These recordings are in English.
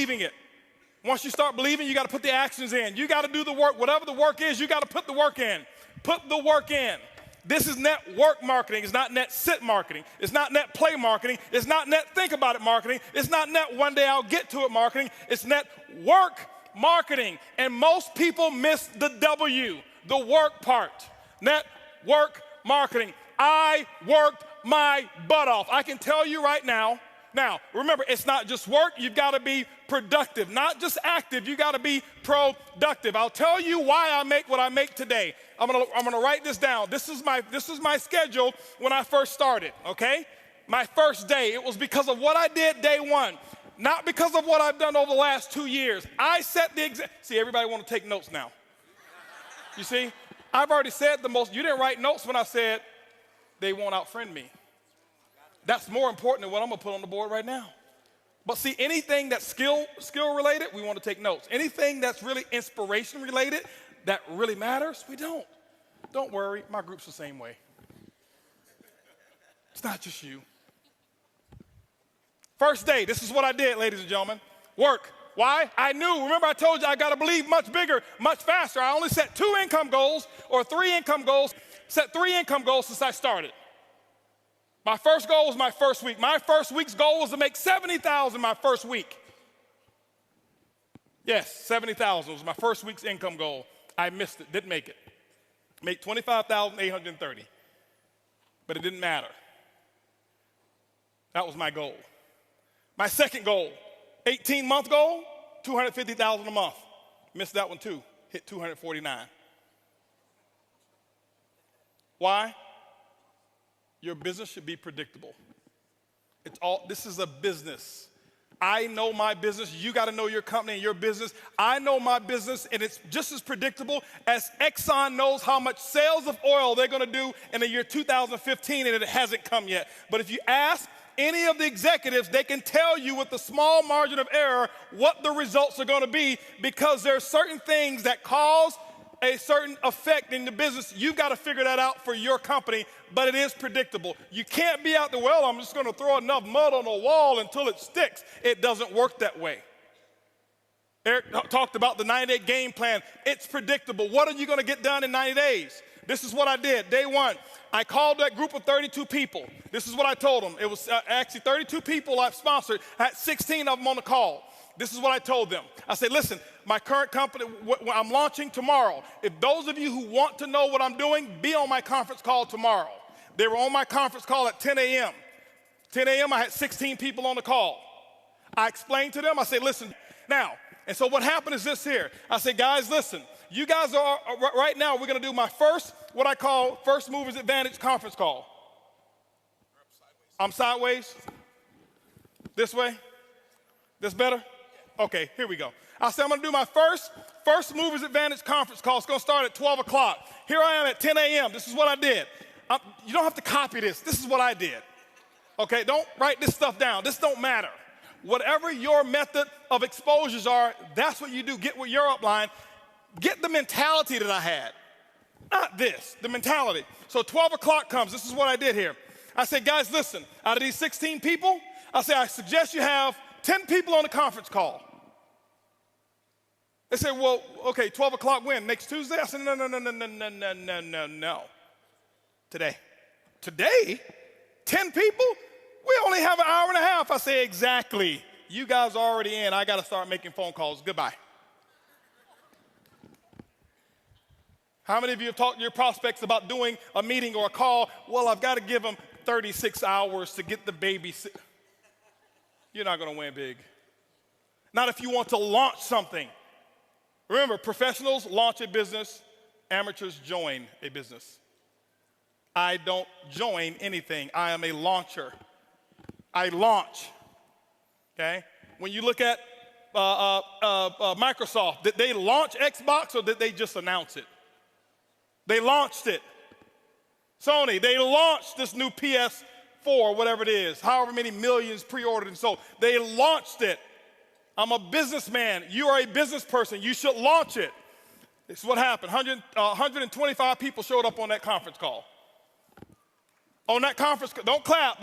believing it. Once you start believing, you got to put the actions in. You got to do the work. Whatever the work is, you got to put the work in. Put the work in. This is network marketing. It's not net sit marketing. It's not net play marketing. It's not net think about it marketing. It's not net one day I'll get to it marketing. It's net work marketing. And most people miss the W, the work part. Network marketing. I worked my butt off. I can tell you right now. Now, remember, it's not just work. You've got to be productive, not just active. You got to be productive. I'll tell you why I make what I make today. I'm gonna write this down. This is my schedule when I first started, okay? My first day, it was because of what I did day one, not because of what I've done over the last 2 years. I set the example. See, everybody want to take notes now. You see, I've already said the most. You didn't write notes when I said they won't outfriend me. That's more important than what I'm gonna put on the board right now. But see, anything that's skill related, we want to take notes. Anything that's really inspiration related, that really matters, we don't. Don't worry, my group's the same way. It's not just you. First day, this is what I did, ladies and gentlemen. Work. Why? I knew. Remember I told you I got to believe much bigger, much faster. I only set 2 income goals or 3 income goals. Set 3 income goals since I started. My first goal was my first week. My first week's goal was to make $70,000 my first week. Yes, $70,000 was my first week's income goal. I missed it, didn't make it. Make $25,830, but it didn't matter. That was my goal. My second goal, 18-month goal, $250,000 a month. Missed that one too, hit $249. Why? Your business should be predictable. This is a business. I know my business. You got to know your company and your business. I know my business, and it's just as predictable as Exxon knows how much sales of oil they're going to do in the year 2015, and it hasn't come yet. But if you ask any of the executives, they can tell you with a small margin of error what the results are going to be, because there are certain things that cause a certain effect in the business. You've got to figure that out for your company, but it is predictable. You can't be out there, well, I'm just going to throw enough mud on the wall until it sticks. It doesn't work that way. Eric talked about the 90-day game plan. It's predictable. What are you going to get done in 90 days? This is what I did. Day one, I called that group of 32 people. This is what I told them. It was actually 32 people I've sponsored. I had 16 of them on the call. This is what I told them. I said, listen, my current company, I'm launching tomorrow. If those of you who want to know what I'm doing, be on my conference call tomorrow. They were on my conference call at 10 a.m. 10 a.m., I had 16 people on the call. I explained to them, I said, listen, now, and so what happened is this here. I said, guys, listen, you guys are, right now, we're going to do my first, what I call First Movers Advantage conference call. I'm sideways? This way? This better? Okay, here we go. I said I'm going to do my first Movers Advantage conference call. It's going to start at 12 o'clock. Here I am at 10 a.m. This is what I did. You don't have to copy this. This is what I did. Okay, don't write this stuff down. This don't matter. Whatever your method of exposures are, that's what you do. Get with your upline. Get the mentality that I had. Not this, the mentality. So 12 o'clock comes. This is what I did here. I said, guys, listen, out of these 16 people, I said, I suggest you have 10 people on the conference call. They said, well, okay, 12 o'clock when? Next Tuesday? I said, no. Today. Today? 10 people? We only have an hour and a half. I say, exactly. You guys are already in. I got to start making phone calls. Goodbye. How many of you have talked to your prospects about doing a meeting or a call? Well, I've got to give them 36 hours to get the baby. You're not going to win big. Not if you want to launch something. Remember, professionals launch a business, amateurs join a business. I don't join anything. I am a launcher. I launch, okay? When you look at Microsoft, did they launch Xbox or did they just announce it? They launched it. Sony, they launched this new PS4, whatever it is, however many millions pre-ordered and sold. They launched it. I'm a businessman. You are a business person. You should launch it. This is what happened. 125 people showed up on that conference call. On that conference, don't clap.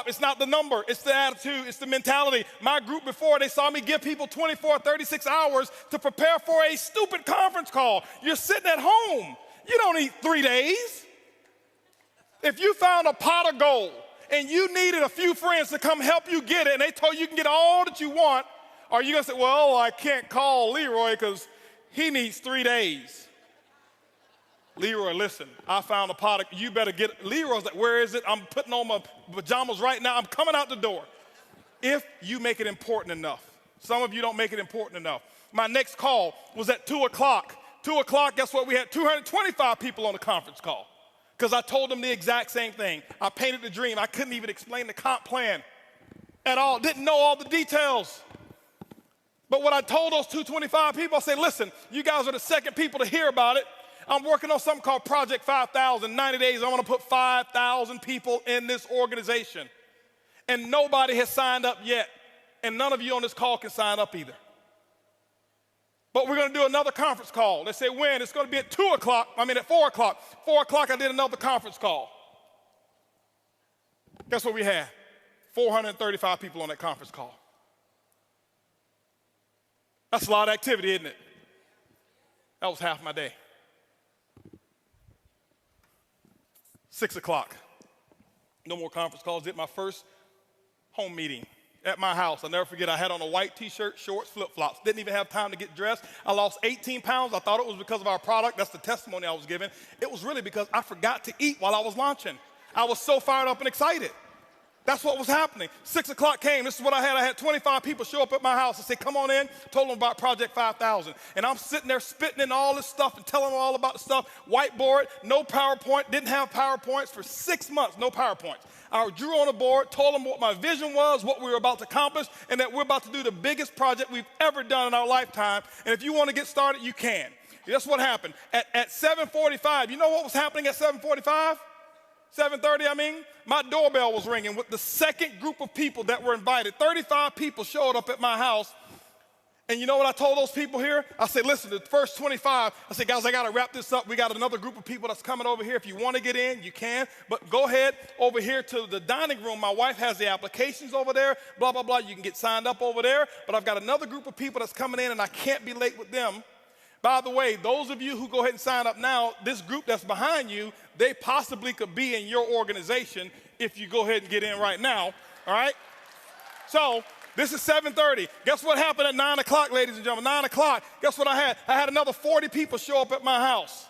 It's not the number. It's the attitude. It's the mentality my group before, they saw me give people 24, 36 hours to prepare for a stupid conference call. You're sitting at home. You don't need 3 days. If you found a pot of gold and you needed a few friends to come help you get it, and they told you can get all that you want, are you going to say, well, I can't call Leroy because he needs 3 days? Leroy, listen, I found a pot of, you better get, Leroy's like, where is it? I'm putting on my pajamas right now. I'm coming out the door. If you make it important enough. Some of you don't make it important enough. My next call was at 2 o'clock. 2 o'clock, guess what? We had 225 people on the conference call because I told them the exact same thing. I painted the dream. I couldn't even explain the comp plan at all. Didn't know all the details. But what I told those 225 people, I said, listen, you guys are the second people to hear about it. I'm working on something called Project 5,000. 90 days, I want to put 5,000 people in this organization. And nobody has signed up yet. And none of you on this call can sign up either. But we're going to do another conference call. They say when? It's going to be at 4 o'clock. 4 o'clock, I did another conference call. Guess what we had? 435 people on that conference call. That's a lot of activity, isn't it? That was half my day. 6 o'clock. No more conference calls. Did my first home meeting at my house. I'll never forget, I had on a white t-shirt, shorts, flip-flops. Didn't even have time to get dressed. I lost 18 pounds. I thought it was because of our product. That's the testimony I was giving. It was really because I forgot to eat while I was launching. I was so fired up and excited. That's what was happening. 6 o'clock came. This is what I had. I had 25 people show up at my house. I said, come on in. Told them about Project 5,000. And I'm sitting there spitting in all this stuff and telling them all about the stuff. Whiteboard, no PowerPoint. Didn't have PowerPoints for 6 months. No PowerPoints. I drew on a board, told them what my vision was, what we were about to accomplish, and that we're about to do the biggest project we've ever done in our lifetime. And if you want to get started, you can. That's what happened. At 7:45, you know what was happening at 7:45? 7:30, my doorbell was ringing with the second group of people that were invited. 35 people showed up at my house. And you know what I told those people here? I said, listen, the first 25, I said, guys, I got to wrap this up. We got another group of people that's coming over here. If you want to get in, you can. But go ahead over here to the dining room. My wife has the applications over there, blah, blah, blah. You can get signed up over there. But I've got another group of people that's coming in, and I can't be late with them. By the way, those of you who go ahead and sign up now, this group that's behind you, they possibly could be in your organization if you go ahead and get in right now, all right? So this is 7:30. Guess what happened at 9 o'clock, ladies and gentlemen? 9 o'clock, guess what I had? I had another 40 people show up at my house.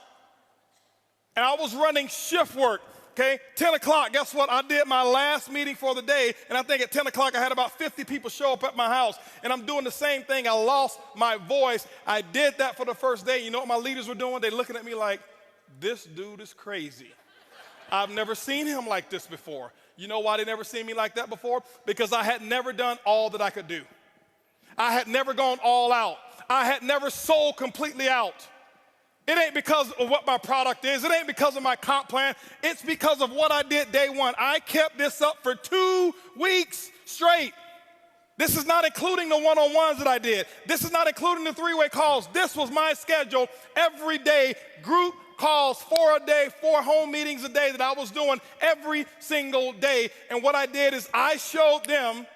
And I was running shift work, okay? 10 o'clock, guess what? I did my last meeting for the day, and I think at 10 o'clock I had about 50 people show up at my house. And I'm doing the same thing. I lost my voice. I did that for the first day. You know what my leaders were doing? They're looking at me like, this dude is crazy. I've never seen him like this before. You know why they never seen me like that before? Because I had never done all that I could do. I had never gone all out. I had never sold completely out. It ain't because of what my product is. It ain't because of my comp plan. It's because of what I did day one. I kept this up for 2 weeks straight. This is not including the one-on-ones that I did. This is not including the 3-way calls. This was my schedule every day, group calls, 4 a day, 4 home meetings a day that I was doing every single day. And what I did is I showed them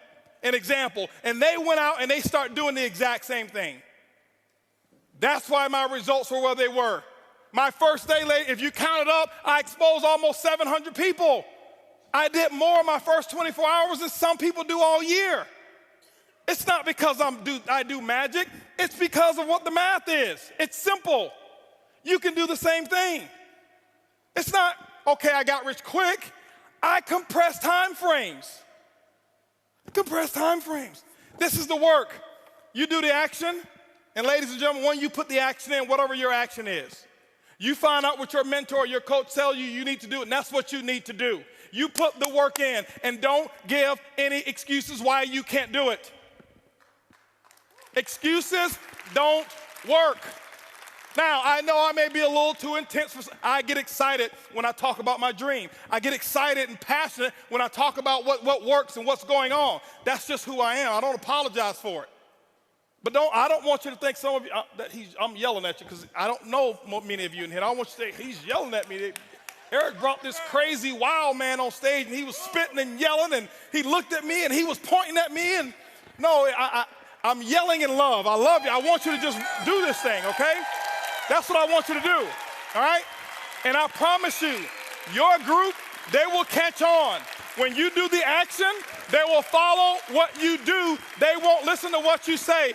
an example, and they went out and they started doing the exact same thing. That's why my results were where they were. My first day, if you count it up, I exposed almost 700 people. I did more in my first 24 hours than some people do all year. It's not because I do magic. It's because of what the math is. It's simple. You can do the same thing. It's not, okay, I got rich quick. I compress time frames. Compress time frames. This is the work. You do the action, and ladies and gentlemen, when you put the action in, whatever your action is, you find out what your mentor or your coach tells you need to do, and that's what you need to do. You put the work in, and don't give any excuses why you can't do it. Excuses don't work. Now, I know I may be a little too intense. I get excited when I talk about my dream. I get excited and passionate when I talk about what works and what's going on. That's just who I am. I don't apologize for it. But I don't want you to think some of you, that I'm yelling at you, because I don't know many of you in here. I don't want you to think he's yelling at me. Eric brought this crazy wild man on stage, and he was spitting and yelling, and he looked at me, and he was pointing at me, and No, I'm yelling in love. I love you. I want you to just do this thing, okay? That's what I want you to do, all right? And I promise you, your group, they will catch on. When you do the action, they will follow what you do. They won't listen to what you say.